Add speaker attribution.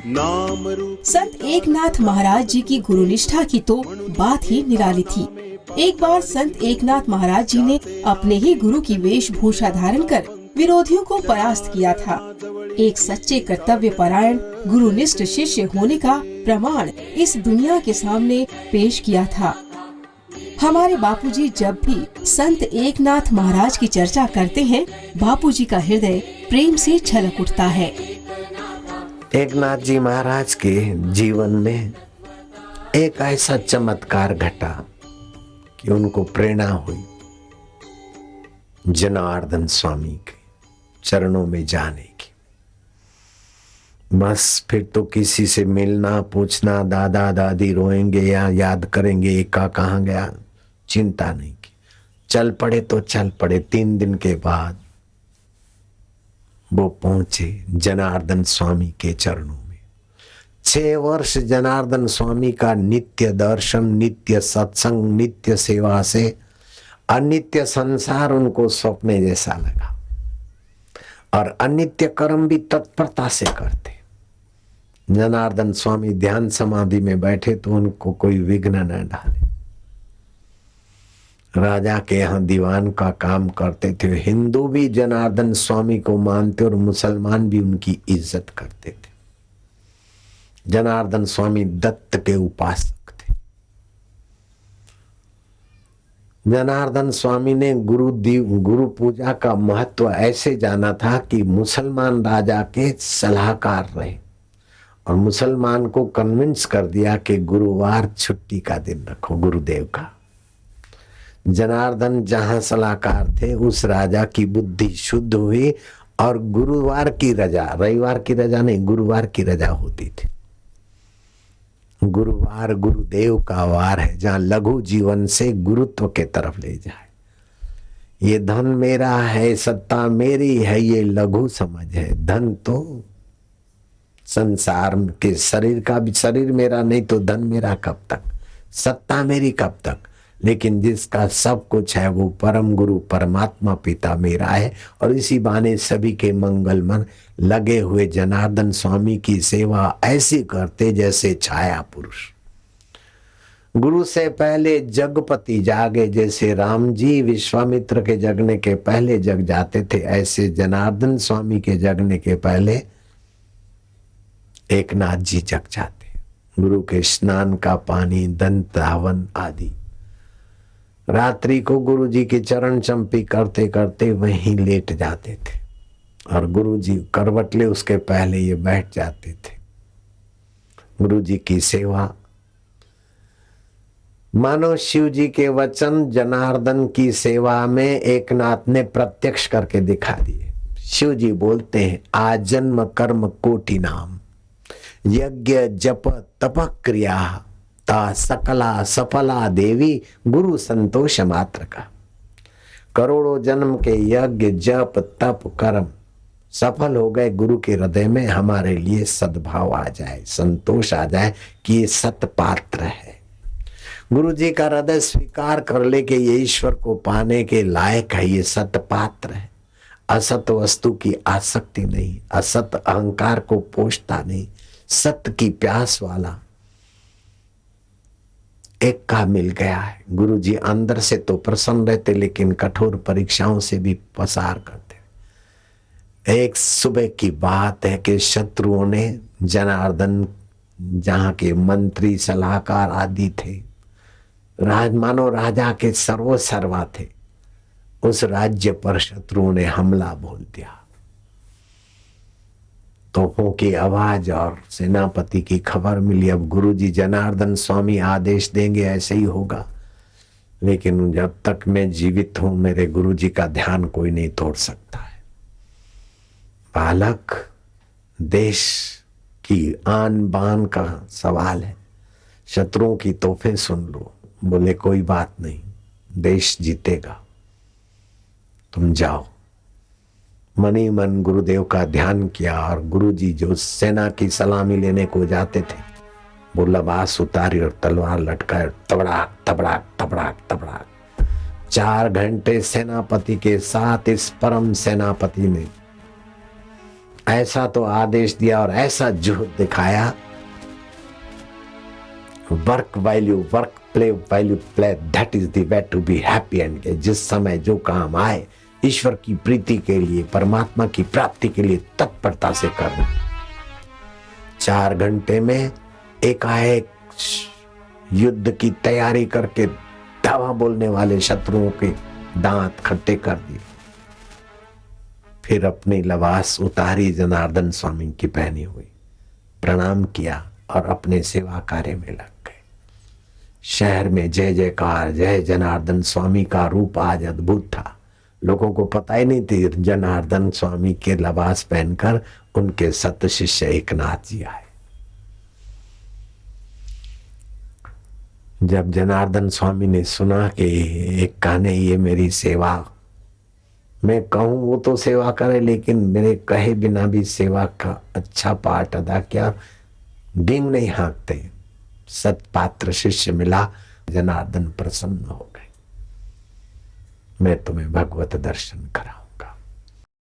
Speaker 1: संत एकनाथ महाराज जी की गुरु निष्ठा की तो बात ही निराली थी। एक बार संत एकनाथ महाराज जी ने अपने ही गुरु की वेशभूषा धारण कर विरोधियों को परास्त किया था। एक सच्चे कर्तव्य परायण गुरुनिष्ठ शिष्य होने का प्रमाण इस दुनिया के सामने पेश किया था। हमारे बापूजी जब भी संत एकनाथ महाराज की चर्चा करते हैं, बापूजी का हृदय प्रेम से छलक उठता है।
Speaker 2: एकनाथ जी महाराज के जीवन में एक ऐसा चमत्कार घटा कि उनको प्रेरणा हुई जनार्दन स्वामी के चरणों में जाने की। बस फिर तो किसी से मिलना, पूछना, दादा दादी रोएंगे या याद करेंगे एका कहाँ गया, चिंता नहीं की। चल पड़े तो चल पड़े। 3 दिन के बाद वो पहुंचे जनार्दन स्वामी के चरणों में। 6 वर्ष जनार्दन स्वामी का नित्य दर्शन, नित्य सत्संग, नित्य सेवा से अनित्य संसार उनको स्वप्न जैसा लगा और अनित्य कर्म भी तत्परता से करते। जनार्दन स्वामी ध्यान समाधि में बैठे तो उनको कोई विघ्न न डाले। राजा के यहाँ दीवान का काम करते थे। हिंदू भी जनार्दन स्वामी को मानते और मुसलमान भी उनकी इज्जत करते थे। जनार्दन स्वामी दत्त के उपासक थे। जनार्दन स्वामी ने गुरु पूजा का महत्व ऐसे जाना था कि मुसलमान राजा के सलाहकार रहे और मुसलमान को कन्विंस कर दिया कि गुरुवार छुट्टी का दिन रखो गुरुदेव का। जनार्दन जहां सलाहकार थे उस राजा की बुद्धि शुद्ध हुई और गुरुवार की रजा, रविवार की रजा नहीं, गुरुवार की रजा होती थी। गुरुवार गुरुदेव का वार है, जहां लघु जीवन से गुरुत्व के तरफ ले जाए। ये धन मेरा है, सत्ता मेरी है, ये लघु समझ है। धन तो संसार के शरीर का भी, शरीर मेरा नहीं तो धन मेरा कब तक, सत्ता मेरी कब तक। लेकिन जिसका सब कुछ है वो परम गुरु परमात्मा पिता मेरा है। और इसी बहाने सभी के मंगल मन लगे हुए जनार्दन स्वामी की सेवा ऐसी करते जैसे छाया पुरुष। गुरु से पहले जगपति जागे, जैसे राम जी विश्वामित्र के जगने के पहले जग जाते थे, ऐसे जनार्दन स्वामी के जगने के पहले एकनाथ जी जग जाते। गुरु के स्नान का पानी, दंत धावन आदि। रात्रि को गुरु जी की चरण चंपी करते करते वहीं लेट जाते थे और गुरु जी करवट ले उसके पहले ये बैठ जाते थे। गुरु जी की सेवा मानो शिव जी के वचन जनार्दन की सेवा में एकनाथ ने प्रत्यक्ष करके दिखा दिए। शिव जी बोलते हैं, आजन्म कर्म कोटि नाम, यज्ञ जप तप क्रिया ता सकला सफला देवी गुरु संतोष मात्र का। करोड़ों जन्म के यज्ञ जप तप कर्म सफल हो गए गुरु के हृदय में। हमारे लिए सद्भाव आ जाए, संतोष आ जाए कि ये सत पात्र है। गुरु जी का हृदय स्वीकार कर ले कि ये ईश्वर को पाने के लायक है, ये सत पात्र है। असत वस्तु की आसक्ति नहीं, असत अहंकार को पोषता नहीं, सत्य की प्यास वाला एक का मिल गया है। गुरु जी अंदर से तो प्रसन्न रहते लेकिन कठोर परीक्षाओं से भी पसार करते। एक सुबह की बात है कि शत्रुओं ने जनार्दन, जहां के मंत्री सलाहकार आदि थे, मानो राजा के सर्वा थे, उस राज्य पर शत्रुओं ने हमला बोल दिया। तोपों की आवाज और सेनापति की खबर मिली। अब गुरुजी जनार्दन स्वामी आदेश देंगे ऐसे ही होगा। लेकिन जब तक मैं जीवित हूं मेरे गुरुजी का ध्यान कोई नहीं तोड़ सकता है। बालक, देश की आन बान का सवाल है, शत्रुओं की तोहफे सुन लो। बोले कोई बात नहीं, देश जीतेगा, तुम जाओ। मनी मन गुरुदेव का ध्यान किया और गुरुजी जो सेना की सलामी लेने को जाते थे वो लबास उतारी और तलवार लटकाए, तबड़ाक तबड़ाक तबड़ाक तबड़ाक। 4 घंटे सेनापति के साथ इस परम सेनापति ने ऐसा तो आदेश दिया और ऐसा जुहद दिखाया, work value work, play value play, that is the way to be happy and के जिस समय जो काम आए ईश्वर की प्रीति के लिए, परमात्मा की प्राप्ति के लिए तत्परता से करना। 4 घंटे में एकाएक युद्ध की तैयारी करके धावा बोलने वाले शत्रुओं के दांत खट्टे कर दिए। फिर अपनी लबास उतारी, जनार्दन स्वामी की पहनी हुई, प्रणाम किया और अपने सेवा कार्य में लग गए। शहर में जय जयकार, जय जनार्दन स्वामी का रूप आज अद्भुत था। लोगों को पता ही नहीं थी जनार्दन स्वामी के लबास पहनकर उनके सत शिष्य एकनाथ जी आए। जब जनार्दन स्वामी ने सुना कि एक कहने ये मेरी सेवा, मैं कहूं वो तो सेवा करे लेकिन मेरे कहे बिना भी सेवा का अच्छा पाठ अदा किया, डिंग नहीं हाँकते, सत्पात्र शिष्य मिला, जनार्दन प्रसन्न हो गए। मैं तुम्हें भगवत दर्शन करा।